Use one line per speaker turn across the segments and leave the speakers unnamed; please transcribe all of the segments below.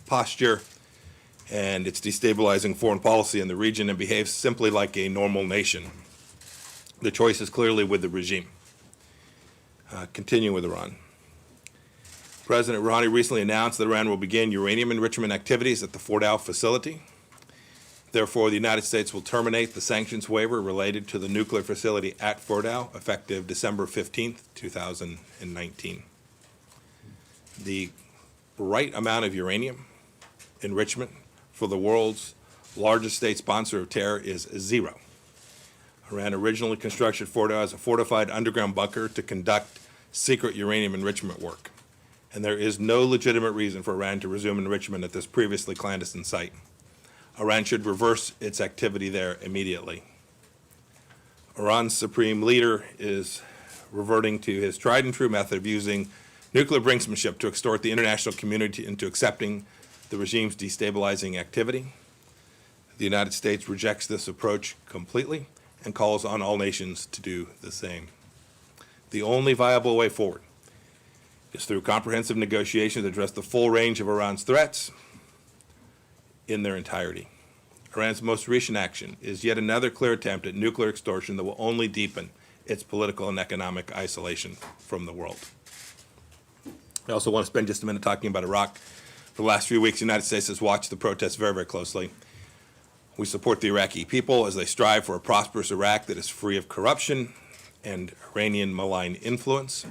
posture, and it's destabilizing foreign policy in the region and behaves simply like a normal nation. The choice is clearly with the regime. Continue with Iran. President Rouhani recently announced that Iran will begin uranium enrichment activities at the Fordow facility. Therefore, the United States will terminate the sanctions waiver related to the nuclear facility at Fordow, effective December 15th, 2019. The right amount of uranium enrichment for the world's largest state sponsor of terror is 0. Iran originally constructed Fordow as a fortified underground bunker to conduct secret uranium enrichment work, and there is no legitimate reason for Iran to resume enrichment at this previously clandestine site. Iran should reverse its activity there immediately. Iran's supreme leader is reverting to his tried and true method of using nuclear brinksmanship to extort the international community into accepting the regime's destabilizing activity. The United States rejects this approach completely and calls on all nations to do the same. The only viable way forward is through comprehensive negotiations that address the full range of Iran's threats in their entirety. Iran's most recent action is yet another clear attempt at nuclear extortion that will only deepen its political and economic isolation from the world. I also want to spend just a minute talking about Iraq. For the last few weeks, the United States has watched the protests very, very closely. We support the Iraqi people as they strive for a prosperous Iraq that is free of corruption and Iranian malign influence.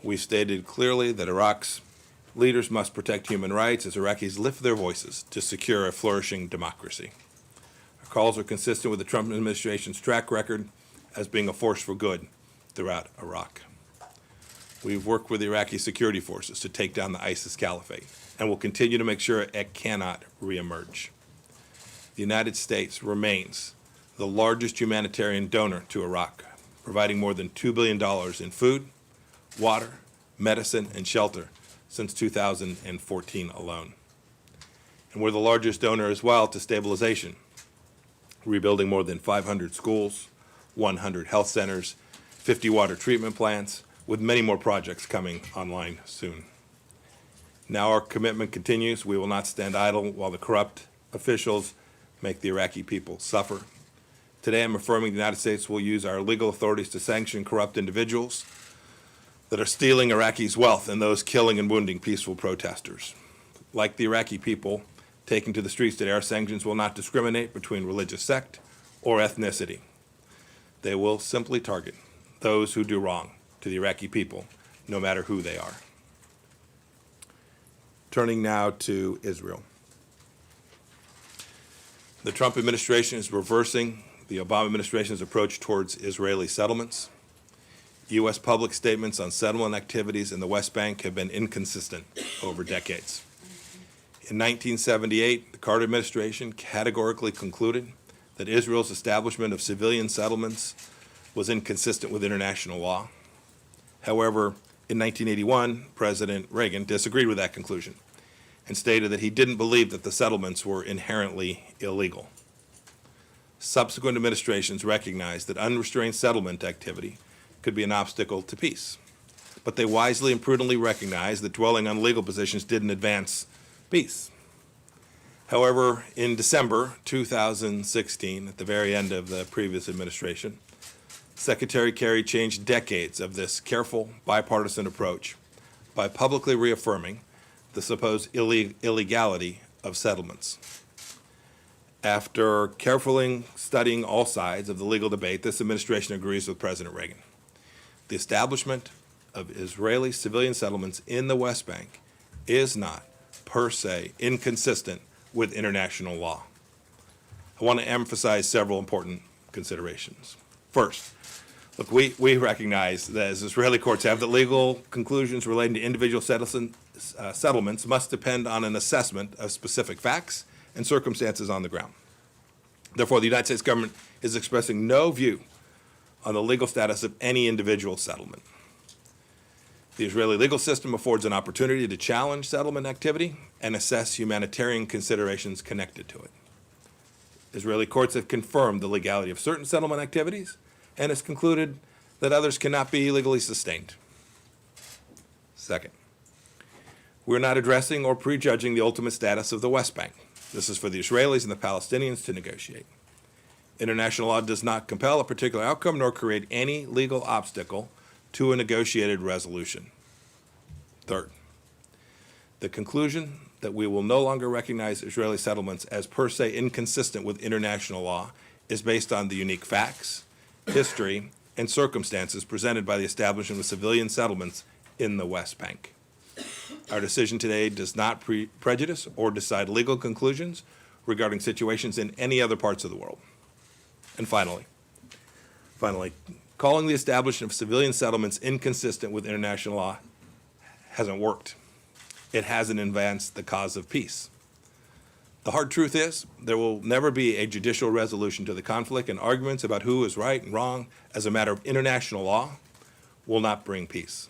We've stated clearly that Iraq's leaders must protect human rights as Iraqis lift their voices to secure a flourishing democracy. Our calls are consistent with the Trump administration's track record as being a force for good throughout Iraq. We've worked with the Iraqi security forces to take down the ISIS caliphate and will continue to make sure it cannot reemerge. The United States remains the largest humanitarian donor to Iraq, providing more than $2 billion in food, water, medicine, and shelter since 2014 alone. And we're the largest donor as well to stabilization, rebuilding more than 500 schools, 100 health centers, 50 water treatment plants, with many more projects coming online soon. Now our commitment continues. We will not stand idle while the corrupt officials make the Iraqi people suffer. Today I'm affirming the United States will use our legal authorities to sanction corrupt individuals that are stealing Iraqis' wealth and those killing and wounding peaceful protesters. Like the Iraqi people taking to the streets today, our sanctions will not discriminate between religious sect or ethnicity. They will simply target those who do wrong to the Iraqi people, no matter who they are. Turning now to Israel. The Trump administration is reversing the Obama administration's approach towards Israeli settlements. U.S. public statements on settlement activities in the West Bank have been inconsistent over decades. In 1978, the Carter administration categorically concluded that Israel's establishment of civilian settlements was inconsistent with international law. However, in 1981, President Reagan disagreed with that conclusion and stated that he didn't believe that the settlements were inherently illegal. Subsequent administrations recognized that unrestrained settlement activity could be an obstacle to peace, but they wisely and prudently recognized that dwelling on legal positions didn't advance peace. However, in December 2016, at the very end of the previous administration, Secretary Kerry changed decades of this careful bipartisan approach by publicly reaffirming the supposed illegality of settlements. After carefully studying all sides of the legal debate, this administration agrees with President Reagan. The establishment of Israeli civilian settlements in the West Bank is not, per se, inconsistent with international law. I want to emphasize several important considerations. First, look, we recognize that as Israeli courts have that legal conclusions relating to individual settlements must depend on an assessment of specific facts and circumstances on the ground. Therefore, the United States government is expressing no view on the legal status of any individual settlement. The Israeli legal system affords an opportunity to challenge settlement activity and assess humanitarian considerations connected to it. Israeli courts have confirmed the legality of certain settlement activities and has concluded that others cannot be legally sustained. Second, We're not addressing or prejudging the ultimate status of the West Bank. This is for the Israelis and the Palestinians to negotiate. International law does not compel a particular outcome nor create any legal obstacle to a negotiated resolution. Third, the conclusion that we will no longer recognize Israeli settlements as per se inconsistent with international law is based on the unique facts, history, and circumstances presented by the establishment of civilian settlements in the West Bank. Our decision today does not prejudice or decide legal conclusions regarding situations in any other parts of the world. And finally, calling the establishment of civilian settlements inconsistent with international law hasn't worked. It hasn't advanced the cause of peace. The hard truth is, there will never be a judicial resolution to the conflict, and arguments about who is right and wrong as a matter of international law will not bring peace.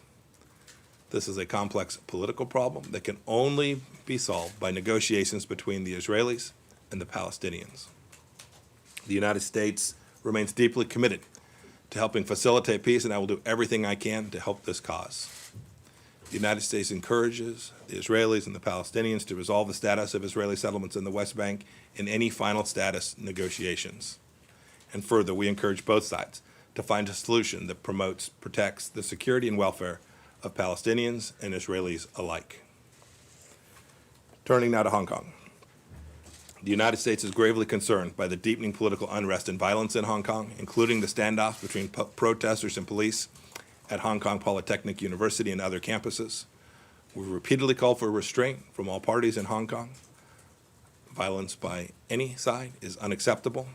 This is a complex political problem that can only be solved by negotiations between the Israelis and the Palestinians. The United States remains deeply committed to helping facilitate peace, and I will do everything I can to help this cause. The United States encourages the Israelis and the Palestinians to resolve the status of Israeli settlements in the West Bank in any final status negotiations. And further, we encourage both sides to find a solution that protects the security and welfare of Palestinians and Israelis alike. Turning now to Hong Kong. The United States is gravely concerned by the deepening political unrest and violence in Hong Kong, including the standoffs between protesters and police at Hong Kong Polytechnic University and other campuses. We've repeatedly called for restraint from all parties in Hong Kong. Violence by any side is unacceptable.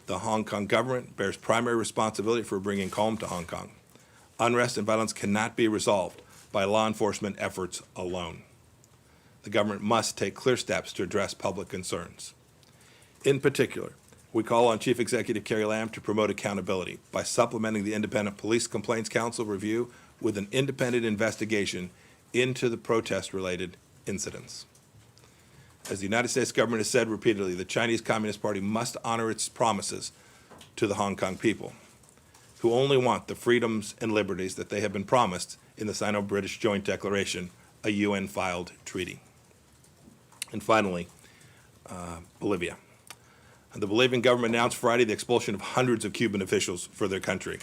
The Hong Kong government bears primary responsibility for bringing calm to Hong Kong. Unrest and violence cannot be resolved by law enforcement efforts alone. The government must take clear steps to address public concerns. In particular, we call on Chief Executive Carrie Lam to promote accountability by supplementing the Independent Police Complaints Council review with an independent investigation into the protest-related incidents. As the United States government has said repeatedly, the Chinese Communist Party must honor its promises to the Hong Kong people, who only want the freedoms and liberties that they have been promised in the Sino-British Joint Declaration, a UN-filed treaty. And finally, Bolivia. The Bolivian government announced Friday the expulsion of hundreds of Cuban officials for their country.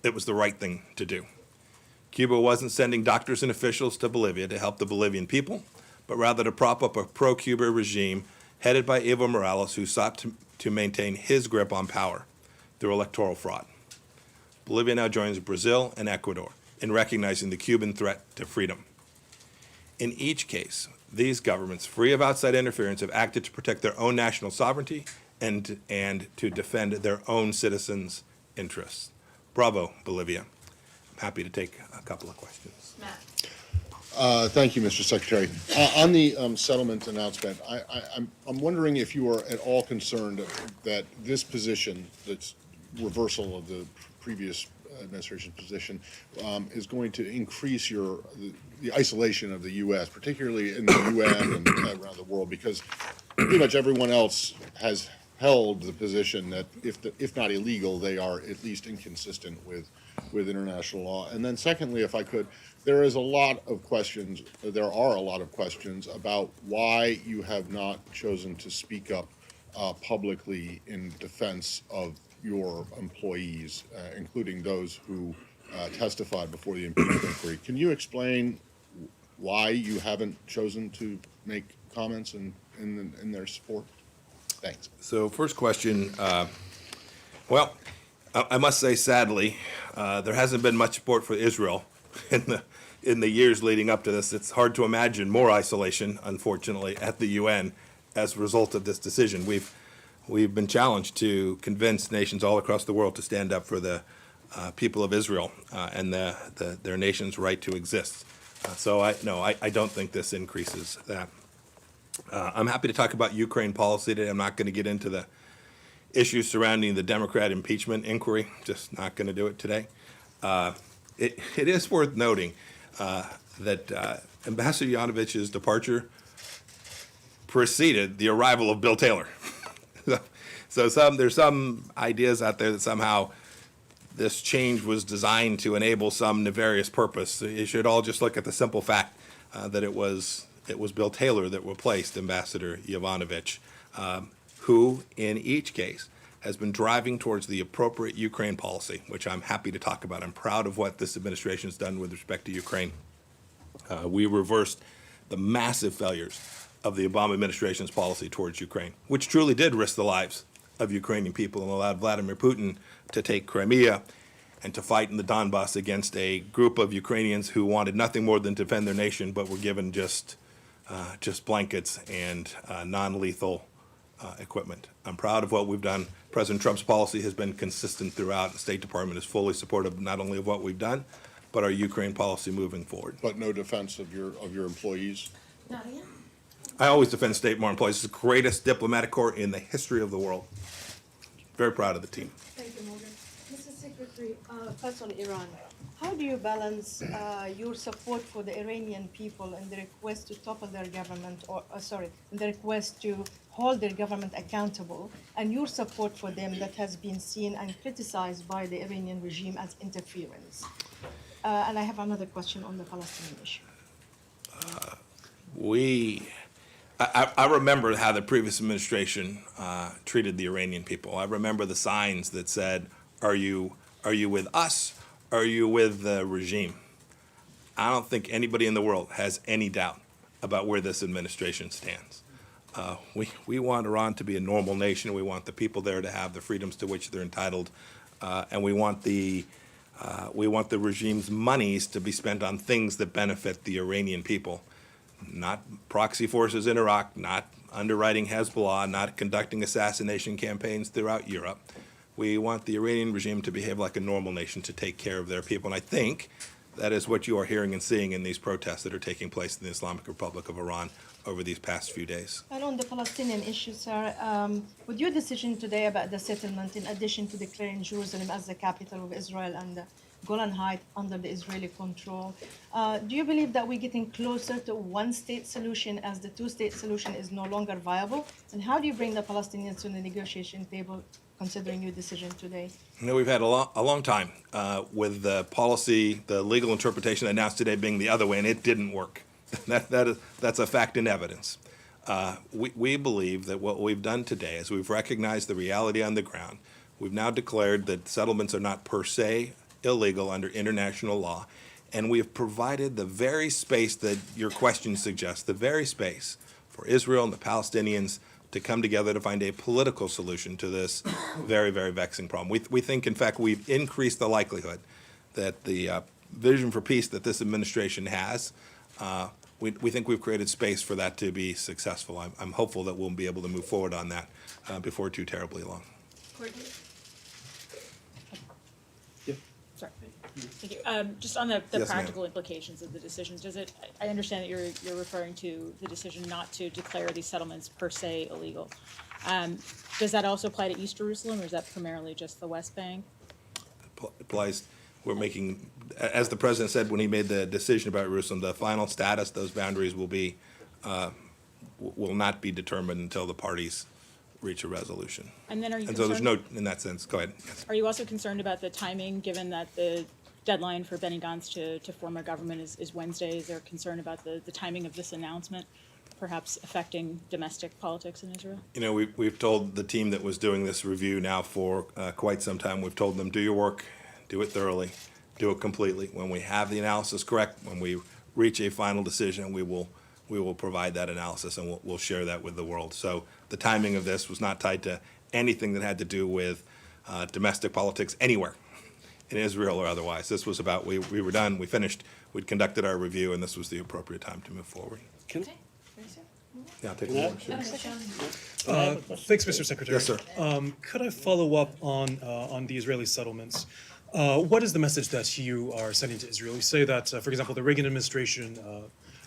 It was the right thing to do. Cuba wasn't sending doctors and officials to Bolivia to help the Bolivian people, but rather to prop up a pro-Cuba regime headed by Evo Morales, who sought to maintain his grip on power through electoral fraud. Bolivia now joins Brazil and Ecuador in recognizing the Cuban threat to freedom. In each case, these governments, free of outside interference, have acted to protect their own national sovereignty and to defend their own citizens' interests. Bravo, Bolivia. I'm happy to take a couple of questions.
Matt. Thank you, Mr. Secretary. On the settlement announcement, I'm wondering if you are at all concerned that this position, that's reversal of the previous administration's position, is going to increase the isolation of the U.S., particularly in the UN and around the world, because pretty much everyone else has held the position that if not illegal, they are at least inconsistent with international law. And then secondly, if I could, there are a lot of questions about why you have not chosen to speak up publicly in defense of your employees, including those who testified before the impeachment inquiry. Can you explain why you haven't chosen to make comments in their support? Thanks.
So first question, well, I must say sadly, there hasn't been much support for Israel in the years leading up to this. It's hard to imagine more isolation, unfortunately, at the UN as a result of this decision. We've been challenged to convince nations all across the world to stand up for the people of Israel and their nation's right to exist. So I don't think this increases that. I'm happy to talk about Ukraine policy today. I'm not going to get into the issues surrounding the Democrat impeachment inquiry. Just not going to do it today. It is worth noting that Ambassador Yanovich's departure preceded the arrival of Bill Taylor. So there's some ideas out there that somehow this change was designed to enable some nefarious purpose. You should all just look at the simple fact that it was Bill Taylor that replaced Ambassador Yovanovitch, who in each case has been driving towards the appropriate Ukraine policy, which I'm happy to talk about. I'm proud of what this administration has done with respect to Ukraine. We reversed the massive failures of the Obama administration's policy towards Ukraine, which truly did risk the lives of Ukrainian people and allowed Vladimir Putin to take Crimea and to fight in the Donbass against a group of Ukrainians who wanted nothing more than to defend their nation, but were given just blankets and non-lethal equipment. I'm proud of what we've done. President Trump's policy has been consistent throughout. The State Department is fully supportive not only of what we've done, but our Ukraine policy moving forward.
But no defense of your employees?
Nadia?
I always defend state-born employees. It's the greatest diplomatic corps in the history of the world. Very proud of the team.
Thank you, Morgan.
Mr. Secretary, first on Iran, how do you balance your support for the Iranian people and the request to topple their government, and the request to hold their government accountable, and your support for them that has been seen and criticized by the Iranian regime as interference? And I have another question on the Palestinian issue.
I remember how the previous administration treated the Iranian people. I remember the signs that said, are you with us? Are you with the regime? I don't think anybody in the world has any doubt about where this administration stands. We want Iran to be a normal nation. We want the people there to have the freedoms to which they're entitled, and we want the regime's monies to be spent on things that benefit the Iranian people, not proxy forces in Iraq, not underwriting Hezbollah, not conducting assassination campaigns throughout Europe. We want the Iranian regime to behave like a normal nation, to take care of their people. And I think that is what you are hearing and seeing in these protests that are taking place in the Islamic Republic of Iran over these past few days.
And on the Palestinian issue, sir, with your decision today about the settlement, in addition to declaring Jerusalem as the capital of Israel and the Golan Heights under the Israeli control, do you believe that we're getting closer to one-state solution as the two-state solution is no longer viable? And how do you bring the Palestinians to the negotiation table, considering your decision today?
You know, we've had a long time with the policy, the legal interpretation announced today being the other way, and it didn't work. That's a fact and evidence. We believe that what we've done today is we've recognized the reality on the ground. We've now declared that settlements are not per se illegal under international law, and we have provided the very space that your question suggests, the very space for Israel and the Palestinians to come together to find a political solution to this very, very vexing problem. We think, in fact, we've increased the likelihood that the vision for peace that this administration has, we think we've created space for that to be successful. I'm hopeful that we'll be able to move forward on that before too terribly long.
Courtney?
Sorry. Thank you. Just on the
Yes, ma'am.
practical implications of the decision, I understand that you're referring to the decision not to declare these settlements per se illegal. Does that also apply to East Jerusalem, or is that primarily just the West Bank?
Applies. We're making, as the president said when he made the decision about Jerusalem, the final status, those boundaries will not be determined until the parties reach a resolution.
And then are you
And so there's
concerned,
no, in that sense, go ahead. Yes.
are you also concerned about the timing, given that the deadline for Benny Gantz to form a government is Wednesday? Is there concern about the timing of this announcement perhaps affecting domestic politics in Israel?
You know, we've told the team that was doing this review now for quite some time, we've told them, do your work, do it thoroughly, do it completely. When we have the analysis correct, when we reach a final decision, we will provide that analysis, and we'll share that with the world. So the timing of this was not tied to anything that had to do with domestic politics anywhere in Israel or otherwise. This was about, we were done, we finished, we'd conducted our review, and this was the appropriate time to move forward.
Okay.
Yeah, I'll take the floor. Sure.
Thanks, Mr. Secretary.
Yes, sir.
Could I follow up on the Israeli settlements? What is the message that you are sending to Israel? You say that, for example, the Reagan administration,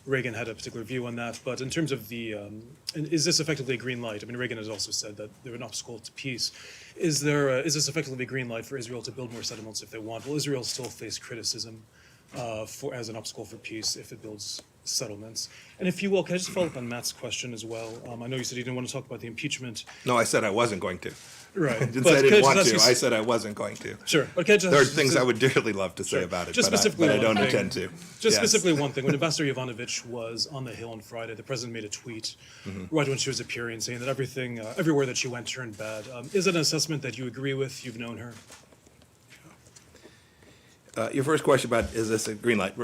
Reagan had a particular view on that, but in terms of is this effectively a green light? I mean, Reagan has also said that they're an obstacle to peace. Is this effectively a green light for Israel to build more settlements if they want? Will Israel still face criticism as an obstacle for peace if it builds settlements? And if you will, can I just follow up on Matt's question as well? I know you said you didn't want to talk about the impeachment.
No, I said I wasn't going to.
Right.
I didn't
But
say I
could
didn't
I
want
just
to.
ask you-
I said I wasn't going to.
Sure. But can I just
There are things I would dearly love to say
Sure.
about it,
Just
but
specifically
I
one
don't
thing.
intend to.
Just
Yes.
specifically one thing. When Ambassador Yovanovitch was on the Hill on Friday, the president made a tweet right when she was appearing saying that everything, everywhere that she went turned bad. Is it an assessment that you agree with? You've known her.
Your first question about, is this a green light?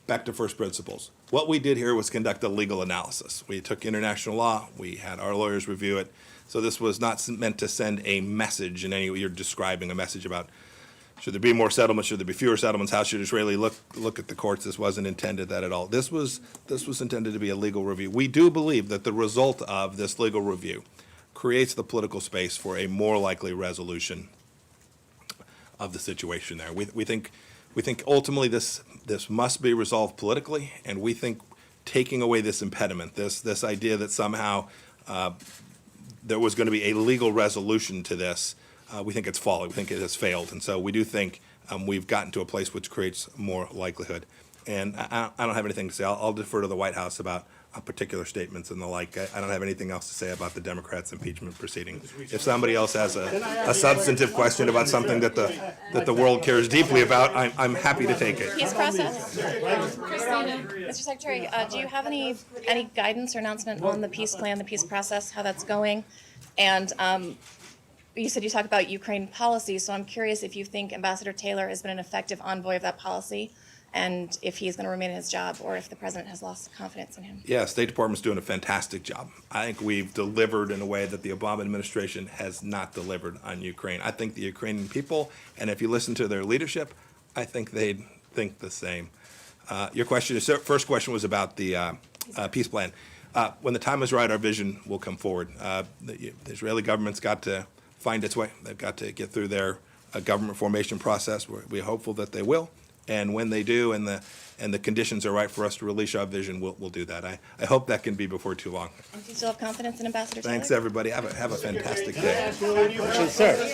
Back to first principles. What we did here was conduct a legal analysis. We took international law, we had our lawyers review it. So this was not meant to send a message in any way. You're describing a message about, should there be more settlements, should there be fewer settlements, how should Israeli look at the courts? This wasn't intended that at all. This was intended to be a legal review. We do believe that the result of this legal review creates the political space for a more likely resolution of the situation there. We think ultimately this must be resolved politically, and we think taking away this impediment, this idea that somehow there was going to be a legal resolution to this, we think it's folly. We think it has failed, and so we do think we've gotten to a place which creates more likelihood. And I don't have anything to say. I'll defer to the White House about particular statements and the like. I don't have anything else to say about the Democrats' impeachment proceeding. If somebody else has a substantive question about something that the world cares deeply about, I'm happy to take it.
Peace process. Christina, Mr. Secretary, do you have any guidance or announcement on the peace plan, the peace process, how that's going? And you said you talk about Ukraine policy, so I'm curious if you think Ambassador Taylor has been an effective envoy of that policy, and if he's going to remain in his job, or if the president has lost confidence in him.
Yeah, State Department's doing a fantastic job. I think we've delivered in a way that the Obama administration has not delivered on Ukraine. I think the Ukrainian people, and if you listen to their leadership, I think they'd think the same. Your question, first question was about the peace plan. When the time is right, our vision will come forward. The Israeli government's got to find its way. They've got to get through their government formation process. We're hopeful that they will. And when they do, and the conditions are right for us to release our vision, we'll do that. I hope that can be before too long.
And do you still have confidence in Ambassador Taylor?
Thanks, everybody. Have a fantastic day.
Sir.